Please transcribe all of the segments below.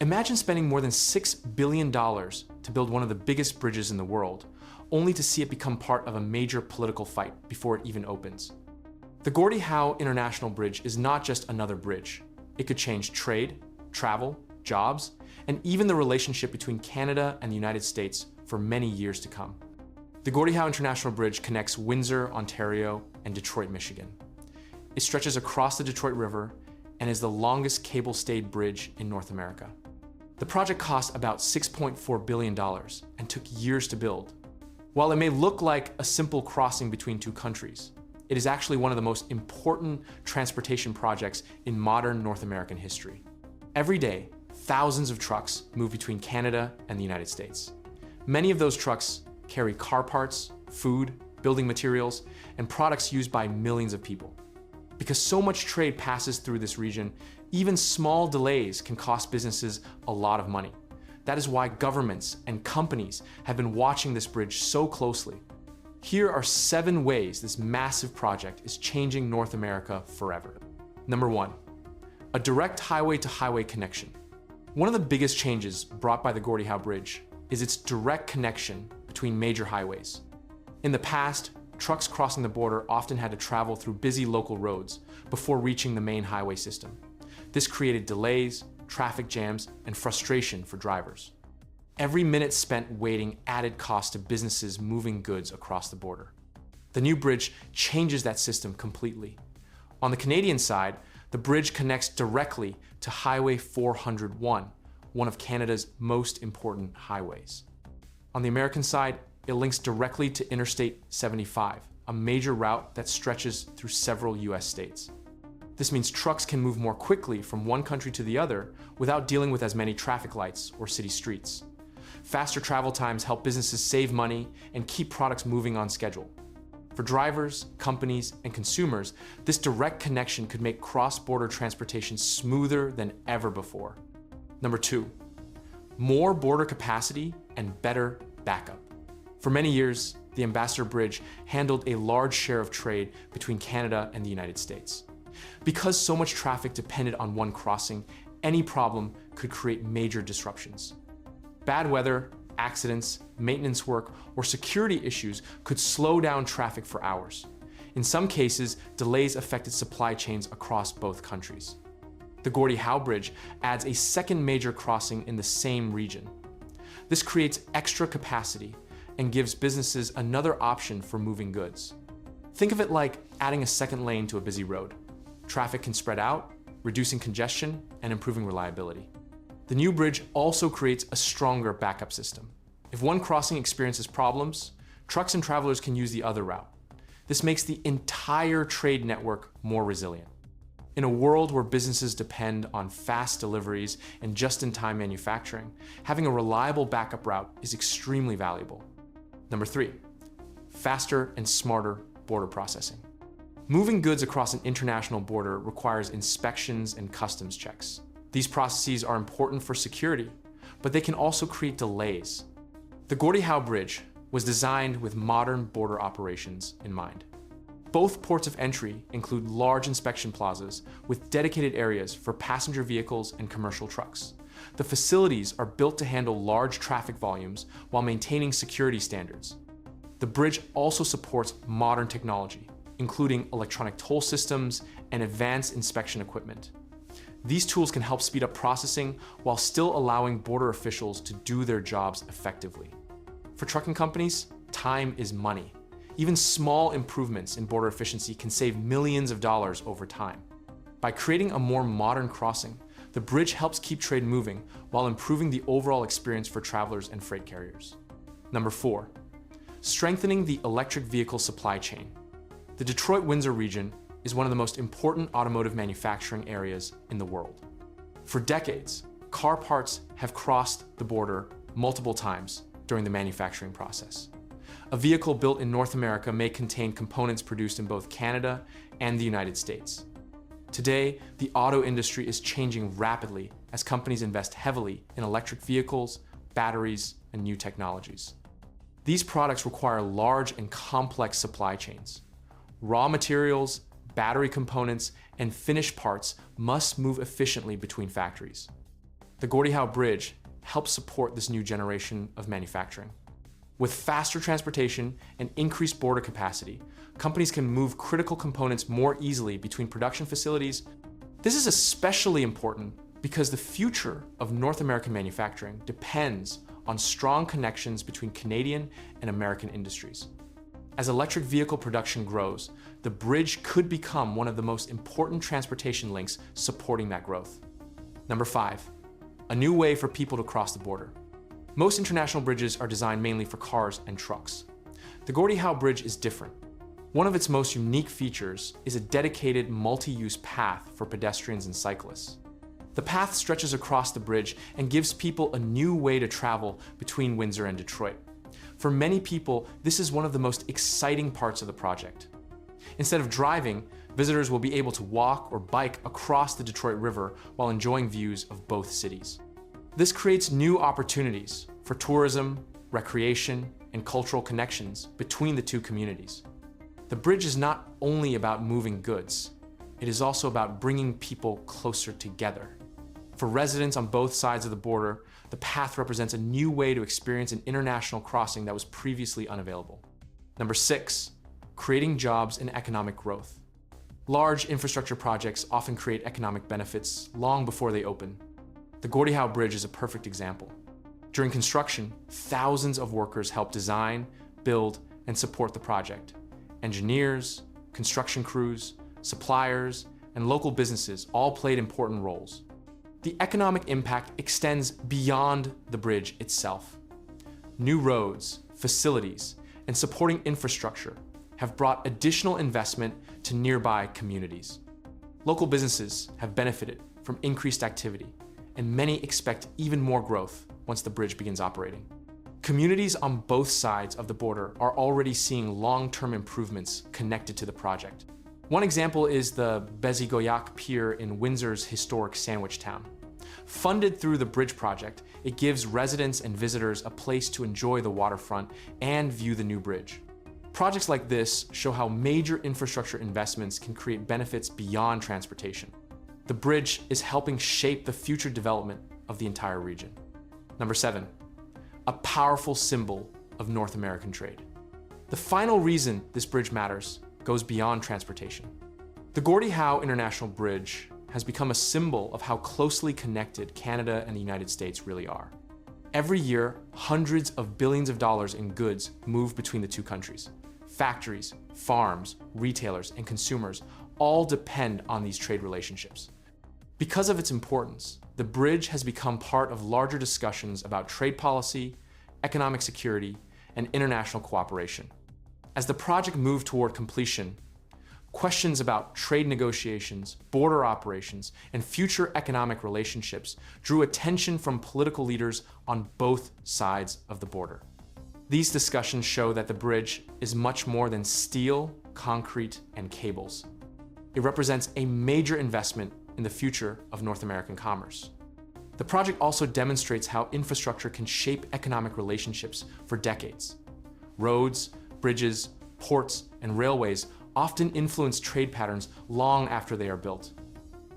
Imagine spending more than $6 billion to build one of the biggest bridges in the world, only to see it become part of a major political fight before it even opens. The Gordie Howe International Bridge is not just another bridge. It could change trade, travel, jobs, and even the relationship between Canada and the United States for many years to come. The Gordie Howe International Bridge connects Windsor, Ontario, and Detroit, Michigan. It stretches across the Detroit River and is the longest cable-stayed bridge in North America. The project cost about $6.4 billion and took years to build. While it may look like a simple crossing between two countries, it is actually one of the most important transportation projects in modern North American history. Every day, thousands of trucks move between Canada and the United States. Many of those trucks carry car parts, food, building materials, and products used by millions of people. Because so much trade passes through this region, even small delays can cost businesses a lot of money. That is why governments and companies have been watching this bridge so closely. Here are 7 ways this massive project is changing North America forever. Number 1, a direct highway-to-highway connection. One of the biggest changes brought by the Gordie Howe Bridge is its direct connection between major highways. In the past, trucks crossing the border often had to travel through busy local roads before reaching the main highway system. This created delays, traffic jams, and frustration for drivers. Every minute spent waiting added cost to businesses moving goods across the border. The new bridge changes that system completely. On the Canadian side, the bridge connects directly to Highway 401, one of Canada's most important highways. On the American side, it links directly to Interstate 75, a major route that stretches through several US states. This means trucks can move more quickly from one country to the other without dealing with as many traffic lights or city streets. Faster travel times help businesses save money and keep products moving on schedule. For drivers, companies, and consumers, this direct connection could make cross-border transportation smoother than ever before. Number 2, more border capacity and better backup. For many years, the Ambassador Bridge handled a large share of trade between Canada and the United States. Because so much traffic depended on one crossing, any problem could create major disruptions. Bad weather, accidents, maintenance work, or security issues could slow down traffic for hours. In some cases, delays affected supply chains across both countries. The Gordie Howe Bridge adds a second major crossing in the same region. This creates extra capacity and gives businesses another option for moving goods. Think of it like adding a second lane to a busy road. Traffic can spread out, reducing congestion and improving reliability. The new bridge also creates a stronger backup system. If one crossing experiences problems, trucks and travelers can use the other route. This makes the entire trade network more resilient. In a world where businesses depend on fast deliveries and just-in-time manufacturing, having a reliable backup route is extremely valuable. Number 3, faster and smarter border processing. Moving goods across an international border requires inspections and customs checks. These processes are important for security, but they can also create delays. The Gordie Howe Bridge was designed with modern border operations in mind. Both ports of entry include large inspection plazas with dedicated areas for passenger vehicles and commercial trucks. The facilities are built to handle large traffic volumes while maintaining security standards. The bridge also supports modern technology, including electronic toll systems and advanced inspection equipment. These tools can help speed up processing while still allowing border officials to do their jobs effectively. For trucking companies, time is money. Even small improvements in border efficiency can save millions of dollars over time. By creating a more modern crossing, the bridge helps keep trade moving while improving the overall experience for travelers and freight carriers. Number 4, strengthening the electric vehicle supply chain. The Detroit-Windsor region is one of the most important automotive manufacturing areas in the world. For decades, car parts have crossed the border multiple times during the manufacturing process. A vehicle built in North America may contain components produced in both Canada and the United States. Today, the auto industry is changing rapidly as companies invest heavily in electric vehicles, batteries, and new technologies. These products require large and complex supply chains. Raw materials, battery components, and finished parts must move efficiently between factories. The Gordie Howe Bridge helps support this new generation of manufacturing. With faster transportation and increased border capacity, companies can move critical components more easily between production facilities. This is especially important because the future of North American manufacturing depends on strong connections between Canadian and American industries. As electric vehicle production grows, the bridge could become one of the most important transportation links supporting that growth. Number 5, a new way for people to cross the border. Most international bridges are designed mainly for cars and trucks. The Gordie Howe Bridge is different. One of its most unique features is a dedicated multi-use path for pedestrians and cyclists. The path stretches across the bridge and gives people a new way to travel between Windsor and Detroit. For many people, this is one of the most exciting parts of the project. Instead of driving, visitors will be able to walk or bike across the Detroit River while enjoying views of both cities. This creates new opportunities for tourism, recreation, and cultural connections between the two communities. The bridge is not only about moving goods, it is also about bringing people closer together. For residents on both sides of the border, the path represents a new way to experience an international crossing that was previously unavailable. Number 6, creating jobs and economic growth. Large infrastructure projects often create economic benefits long before they open. The Gordie Howe Bridge is a perfect example. During construction, thousands of workers helped design, build, and support the project. Engineers, construction crews, suppliers, and local businesses all played important roles. The economic impact extends beyond the bridge itself. New roads, facilities, and supporting infrastructure have brought additional investment to nearby communities. Local businesses have benefited from increased activity, and many expect even more growth once the bridge begins operating. Communities on both sides of the border are already seeing long-term improvements connected to the project. One example is the Bezigoyak Pier in Windsor's historic sandwich town. Funded through the bridge project, it gives residents and visitors a place to enjoy the waterfront and view the new bridge. Projects like this show how major infrastructure investments can create benefits beyond transportation. The bridge is helping shape the future development of the entire region. Number 7, a powerful symbol of North American trade. The final reason this bridge matters goes beyond transportation. The Gordie Howe International Bridge has become a symbol of how closely connected Canada and the United States really are. Every year, hundreds of billions of dollars in goods move between the two countries. Factories, farms, retailers, and consumers all depend on these trade relationships. Because of its importance, the bridge has become part of larger discussions about trade policy, economic security, and international cooperation. As the project moved toward completion, questions about trade negotiations, border operations, and future economic relationships drew attention from political leaders on both sides of the border. These discussions show that the bridge is much more than steel, concrete, and cables. It represents a major investment in the future of North American commerce. The project also demonstrates how infrastructure can shape economic relationships for decades. Roads, bridges, ports, and railways often influence trade patterns long after they are built.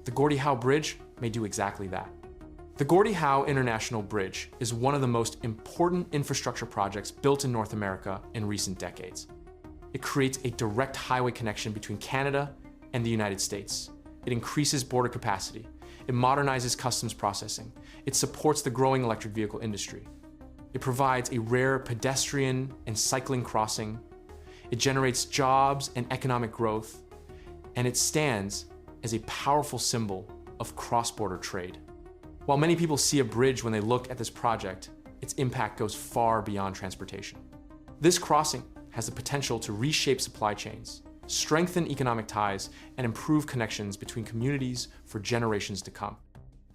The Gordie Howe Bridge may do exactly that. The Gordie Howe International Bridge is one of the most important infrastructure projects built in North America in recent decades. It creates a direct highway connection between Canada and the United States. It increases border capacity. It modernizes customs processing. It supports the growing electric vehicle industry. It provides a rare pedestrian and cycling crossing. It generates jobs and economic growth, and it stands as a powerful symbol of cross-border trade. While many people see a bridge when they look at this project, its impact goes far beyond transportation. This crossing has the potential to reshape supply chains, strengthen economic ties, and improve connections between communities for generations to come.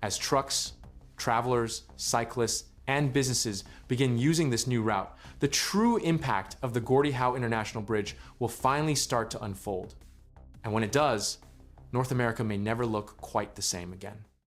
As trucks, travelers, cyclists, and businesses begin using this new route, the true impact of the Gordie Howe International Bridge will finally start to unfold. And when it does, North America may never look quite the same again.